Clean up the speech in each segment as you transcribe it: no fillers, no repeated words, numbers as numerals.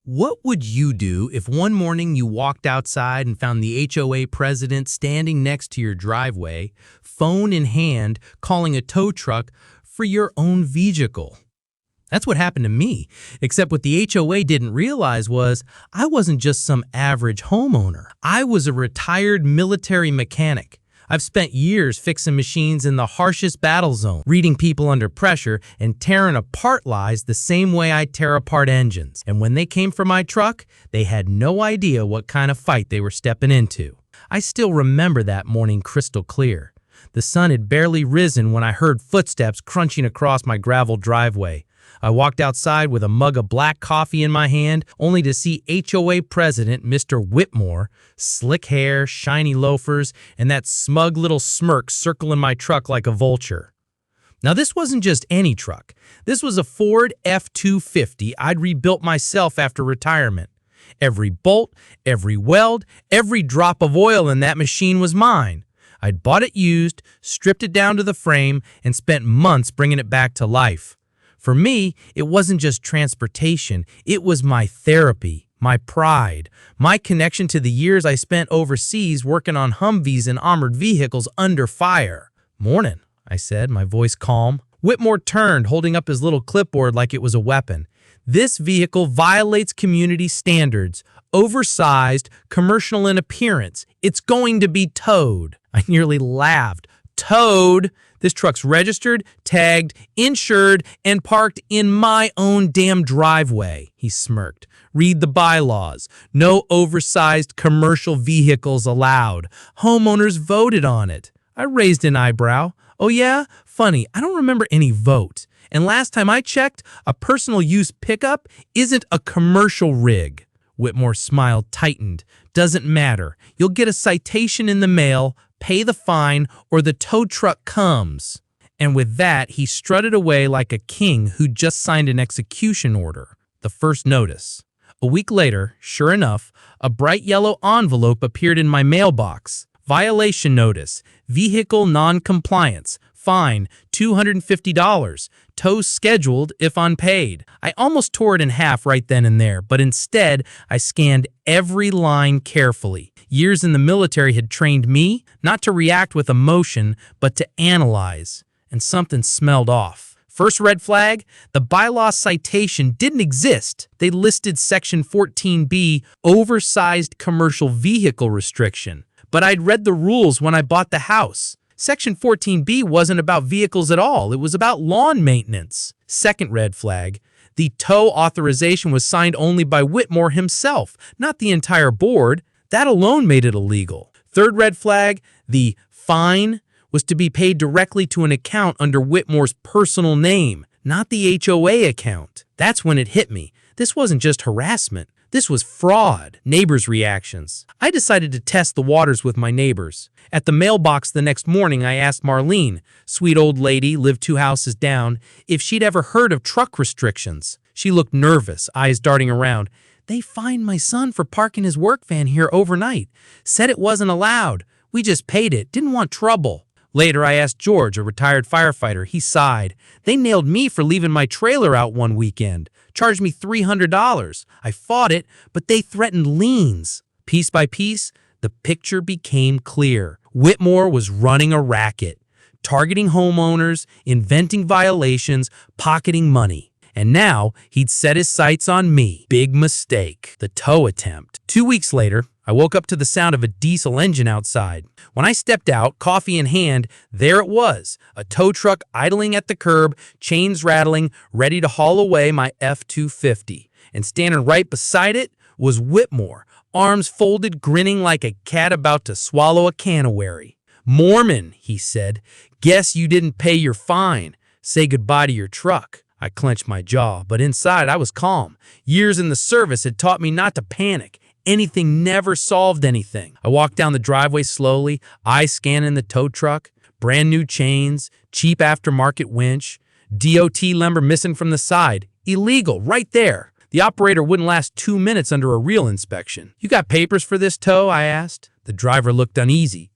What would you do if one morning you walked outside and found the HOA president standing next to your driveway, phone in hand, calling a tow truck for your own vehicle? That's what happened to me, except what the HOA didn't realize was I wasn't just some average homeowner. I was a retired military mechanic. I've spent years fixing machines in the harshest battle zone, reading people under pressure, and tearing apart lies the same way I tear apart engines. And when they came for my truck, they had no idea what kind of fight they were stepping into. I still remember that morning crystal clear. The sun had barely risen when I heard footsteps crunching across my gravel driveway. I walked outside with a mug of black coffee in my hand, only to see HOA President Mr. Whitmore, slick hair, shiny loafers, and that smug little smirk circling my truck like a vulture. Now, this wasn't just any truck. This was a Ford F-250 I'd rebuilt myself after retirement. Every bolt, every weld, every drop of oil in that machine was mine. I'd bought it used, stripped it down to the frame, and spent months bringing it back to life. For me, it wasn't just transportation, it was my therapy, my pride, my connection to the years I spent overseas working on Humvees and armored vehicles under fire. "Morning," I said, my voice calm. Whitmore turned, holding up his little clipboard like it was a weapon. "This vehicle violates community standards, oversized, commercial in appearance. It's going to be towed." I nearly laughed. Towed? This truck's registered, tagged, insured, and parked in my own damn driveway, he smirked. "Read the bylaws. No oversized commercial vehicles allowed. Homeowners voted on it." I raised an eyebrow. "Oh yeah? Funny, I don't remember any vote. And last time I checked, a personal use pickup isn't a commercial rig." Whitmore's smile tightened. "Doesn't matter. You'll get a citation in the mail, pay the fine, or the tow truck comes." And with that, he strutted away like a king who'd just signed an execution order. The first notice. A week later, sure enough, a bright yellow envelope appeared in my mailbox. Violation notice. Vehicle non-compliance. Fine, $250. Tow scheduled if unpaid. I almost tore it in half right then and there, but instead, I scanned every line carefully. Years in the military had trained me not to react with emotion, but to analyze. And something smelled off. First red flag, the bylaw citation didn't exist. They listed Section 14B, oversized commercial vehicle restriction. But I'd read the rules when I bought the house. Section 14B wasn't about vehicles at all. It was about lawn maintenance. Second red flag, the tow authorization was signed only by Whitmore himself, not the entire board. That alone made it illegal. Third red flag, the fine was to be paid directly to an account under Whitmore's personal name, not the HOA account. That's when it hit me. This wasn't just harassment. This was fraud. Neighbors' reactions. I decided to test the waters with my neighbors. At the mailbox the next morning, I asked Marlene, sweet old lady, lived 2 houses down, if she'd ever heard of truck restrictions. She looked nervous, eyes darting around. "They fined my son for parking his work van here overnight. Said it wasn't allowed. We just paid it. Didn't want trouble." Later, I asked George, a retired firefighter. He sighed. "They nailed me for leaving my trailer out one weekend. Charged me $300. I fought it, but they threatened liens." Piece by piece, the picture became clear. Whitmore was running a racket, targeting homeowners, inventing violations, pocketing money. And now, he'd set his sights on me. Big mistake. The tow attempt. 2 weeks later, I woke up to the sound of a diesel engine outside. When I stepped out, coffee in hand, there it was, a tow truck idling at the curb, chains rattling, ready to haul away my F-250. And standing right beside it was Whitmore, arms folded, grinning like a cat about to swallow a canawary. "Mormon," he said, "guess you didn't pay your fine. Say goodbye to your truck." I clenched my jaw, but inside I was calm. Years in the service had taught me not to panic. Anything never solved anything. I walked down the driveway slowly, eyes scanning the tow truck. Brand new chains, cheap aftermarket winch, DOT lumber missing from the side. Illegal, right there. The operator wouldn't last 2 minutes under a real inspection. "You got papers for this tow?" I asked. The driver looked uneasy.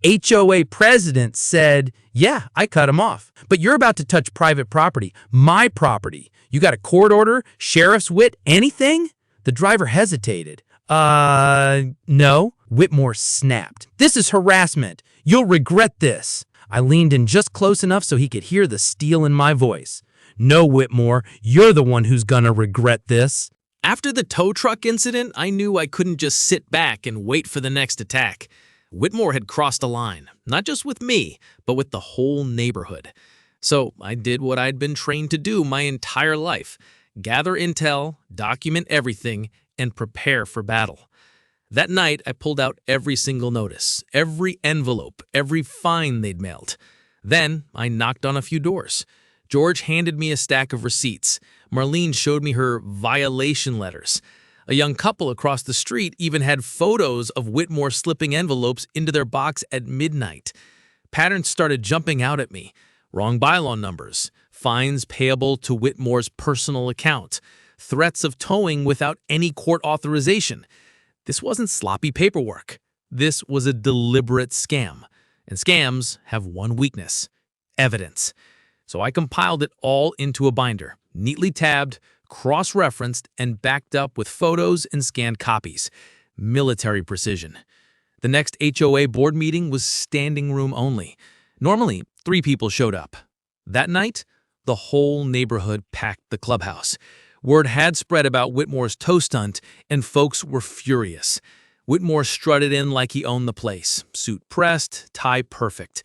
HOA president said, yeah, I cut him off. But you're about to touch private property, my property. You got a court order, sheriff's writ, anything? The driver hesitated. No. Whitmore snapped. This is harassment. You'll regret this. I leaned in just close enough so he could hear the steel in my voice. No, Whitmore, you're the one who's gonna regret this. After the tow truck incident, I knew I couldn't just sit back and wait for the next attack. Whitmore had crossed a line, not just with me, but with the whole neighborhood. So I did what I'd been trained to do my entire life: gather intel, document everything, and prepare for battle. That night, I pulled out every single notice, every envelope, every fine they'd mailed. Then I knocked on a few doors. George handed me a stack of receipts. Marlene showed me her violation letters. A young couple across the street even had photos of Whitmore slipping envelopes into their box at midnight. Patterns started jumping out at me. Wrong bylaw numbers, fines payable to Whitmore's personal account, threats of towing without any court authorization. This wasn't sloppy paperwork. This was a deliberate scam. And scams have one weakness: evidence. So I compiled it all into a binder, neatly tabbed, cross-referenced, and backed up with photos and scanned copies. Military precision. The next HOA board meeting was standing room only. Normally, 3 people showed up. That night, the whole neighborhood packed the clubhouse. Word had spread about Whitmore's tow stunt, and folks were furious. Whitmore strutted in like he owned the place, suit pressed, tie perfect.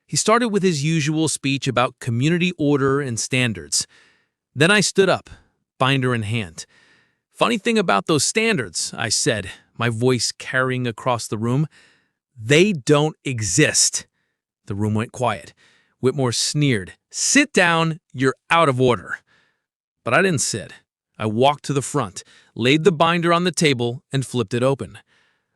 He started with his usual speech about community order and standards. Then I stood up, binder in hand. Funny thing about those standards, I said, my voice carrying across the room, they don't exist. The room went quiet. Whitmore sneered. Sit down, you're out of order. But I didn't sit. I walked to the front, laid the binder on the table, and flipped it open.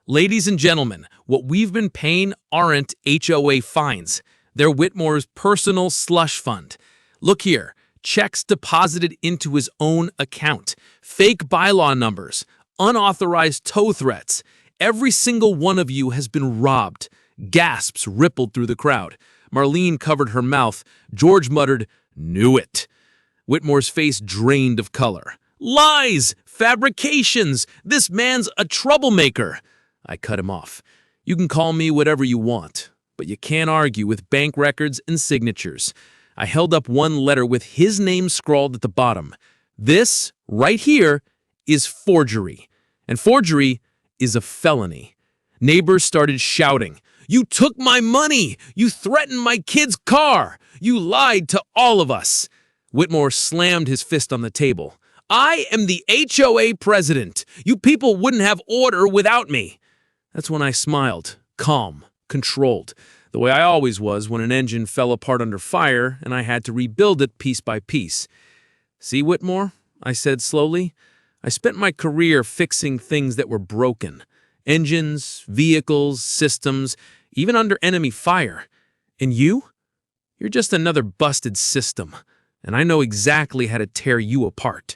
Ladies and gentlemen, what we've been paying aren't HOA fines. They're Whitmore's personal slush fund. Look here, checks deposited into his own account, fake bylaw numbers, unauthorized tow threats. Every single one of you has been robbed. Gasps rippled through the crowd. Marlene covered her mouth. George muttered, "Knew it." Whitmore's face drained of color. Lies! Fabrications! This man's a troublemaker! I cut him off. You can call me whatever you want, but you can't argue with bank records and signatures. I held up one letter with his name scrawled at the bottom. This, right here, is forgery. And forgery is a felony. Neighbors started shouting, "You took my money! You threatened my kid's car! You lied to all of us!" Whitmore slammed his fist on the table. I am the HOA president. You people wouldn't have order without me. That's when I smiled, calm, controlled, the way I always was when an engine fell apart under fire and I had to rebuild it piece by piece. See, Whitmore, I said slowly, I spent my career fixing things that were broken. Engines, vehicles, systems, even under enemy fire. And you? You're just another busted system. And I know exactly how to tear you apart.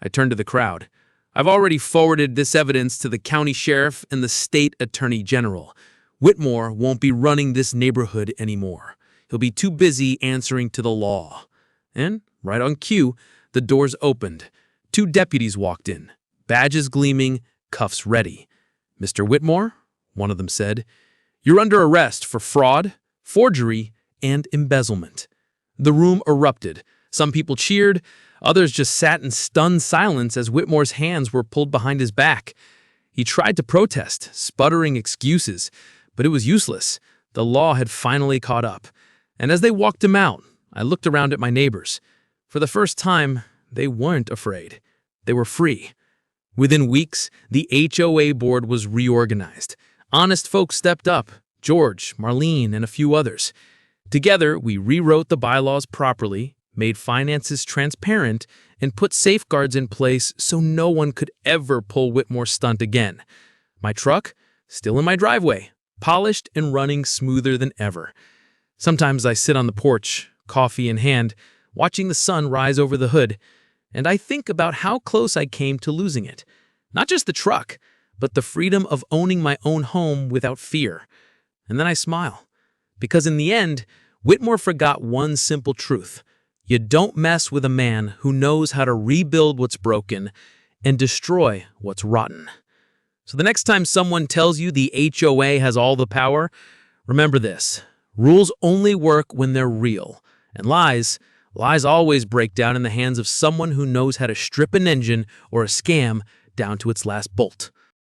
I turned to the crowd. I've already forwarded this evidence to the county sheriff and the state attorney general. Whitmore won't be running this neighborhood anymore. He'll be too busy answering to the law. And, right on cue, the doors opened. 2 deputies walked in, badges gleaming, cuffs ready. Mr. Whitmore, one of them said, you're under arrest for fraud, forgery, and embezzlement. The room erupted. Some people cheered. Others just sat in stunned silence as Whitmore's hands were pulled behind his back. He tried to protest, sputtering excuses, but it was useless. The law had finally caught up. And as they walked him out, I looked around at my neighbors. For the first time, they weren't afraid. They were free. Within weeks, the HOA board was reorganized. Honest folks stepped up, George, Marlene, and a few others. Together, we rewrote the bylaws properly, made finances transparent, and put safeguards in place so no one could ever pull Whitmore's stunt again. My truck, still in my driveway, polished and running smoother than ever. Sometimes I sit on the porch, coffee in hand, watching the sun rise over the hood, and I think about how close I came to losing it. Not just the truck, but the freedom of owning my own home without fear. And then I smile. Because in the end, Whitmore forgot one simple truth. You don't mess with a man who knows how to rebuild what's broken and destroy what's rotten. So the next time someone tells you the HOA has all the power, remember this. Rules only work when they're real. And lies always break down in the hands of someone who knows how to strip an engine or a scam down to its last bolt.